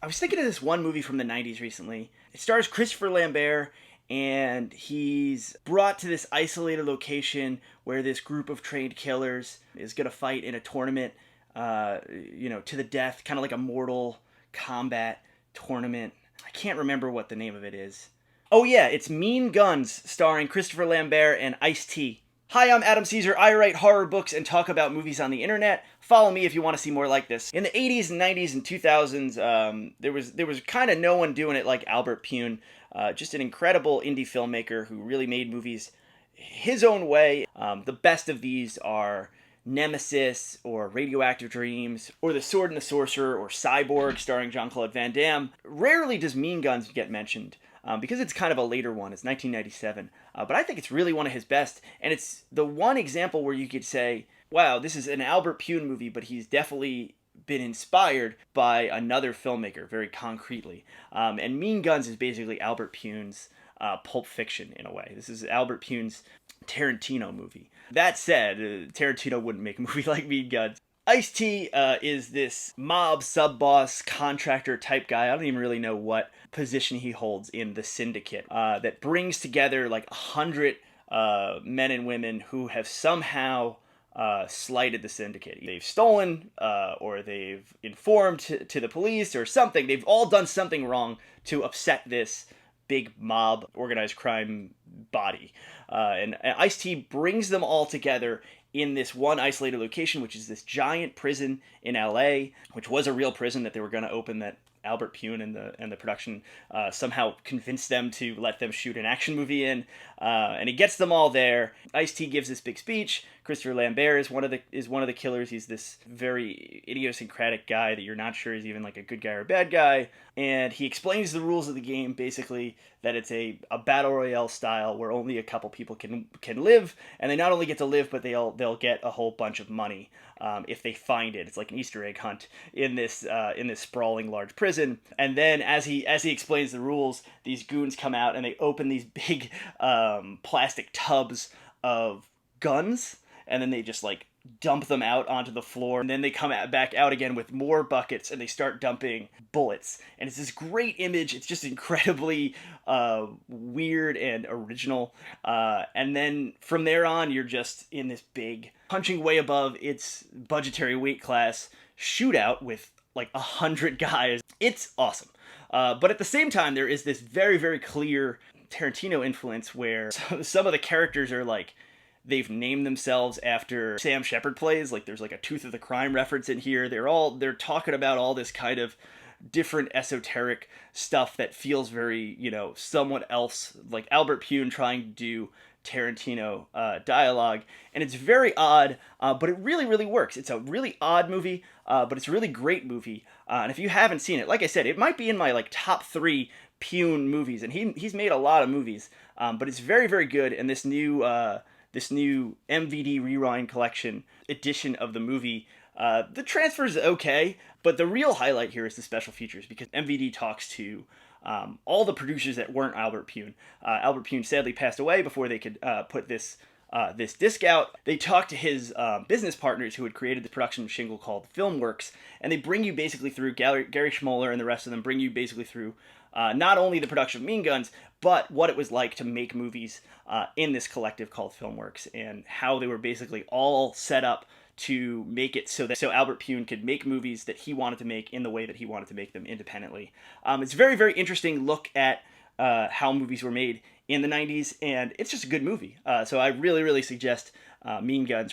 I was thinking of this one movie from the 90s recently. It stars Christopher Lambert, and he's brought to this isolated location where this group of trained killers is going to fight in a tournament, to the death, kind of like a Mortal Kombat tournament. I can't remember what the name of it is. Oh yeah, it's Mean Guns, starring Christopher Lambert and Ice-T. Hi, I'm Adam Caesar. I write horror books and talk about movies on the internet. Follow me if you want to see more like this. In the 80s and 90s and 2000s, there was kind of no one doing it like Albert Pyun. Just an incredible indie filmmaker who really made movies his own way. The best of these are Nemesis, or Radioactive Dreams, or The Sword and the Sorcerer, or Cyborg, starring Jean-Claude Van Damme. Rarely does Mean Guns get mentioned, because it's kind of a later one. It's 1997. But I think it's really one of his best, and it's the one example where you could say, wow, this is an Albert Pyun movie, but he's definitely been inspired by another filmmaker, very concretely. And Mean Guns is basically Albert Pyun's Pulp Fiction, in a way. This is Albert Pyun's Tarantino movie. That said, Tarantino wouldn't make a movie like Mean Guns. Ice-T is this mob sub-boss contractor type guy. I don't even really know what position he holds in the syndicate that brings together like 100 men and women who have somehow slighted the syndicate. They've stolen or they've informed to the police or something. They've all done something wrong to upset this big mob organized crime body. And Ice-T brings them all together in this one isolated location, which is this giant prison in LA, which was a real prison that they were going to open, that Albert Pyun and the production somehow convinced them to let them shoot an action movie in, and he gets them all there. Ice-T gives this big speech. Christopher Lambert is one of the killers. He's this very idiosyncratic guy that you're not sure is even like a good guy or a bad guy, and he explains the rules of the game, basically that it's a battle royale style where only a couple people can live, and they not only get to live, but they'll get a whole bunch of money if they find it. It's like an Easter egg hunt in this sprawling large prison. And then as he explains the rules, these goons come out and they open these big plastic tubs of guns, and then they just like dump them out onto the floor, and then they come back out again with more buckets and they start dumping bullets. And it's this great image. It's just incredibly weird and original, and then from there on you're just in this big, punching way above its budgetary weight class shootout with like 100 guys. It's awesome, but at the same time there is this very, very clear Tarantino influence where some of the characters are like, they've named themselves after Sam Shepard plays. Like there's like a Tooth of the Crime reference in here. They're talking about all this kind of different esoteric stuff that feels very, someone else, like Albert Pyun trying to do Tarantino dialogue. And it's very odd, but it really, really works. It's a really odd movie, but it's a really great movie. And if you haven't seen it, like I said, it might be in my like top 3 Pyun movies. And he's made a lot of movies, but it's very, very good. And this new MVD Rewind Collection edition of the movie, the transfer is okay, but the real highlight here is the special features, because MVD talks to all the producers that weren't Albert Pyun. Albert Pyun sadly passed away before they could put this disc out. They talked to his business partners who had created the production shingle called Filmworks, and they bring you basically through, Gary Schmoller and the rest of them bring you basically through not only the production of Mean Guns, but what it was like to make movies in this collective called Filmworks, and how they were basically all set up to make it so Albert Pyun could make movies that he wanted to make in the way that he wanted to make them independently. It's a very, very interesting look at how movies were made in the 90s, and it's just a good movie. So I really, really suggest Mean Guns.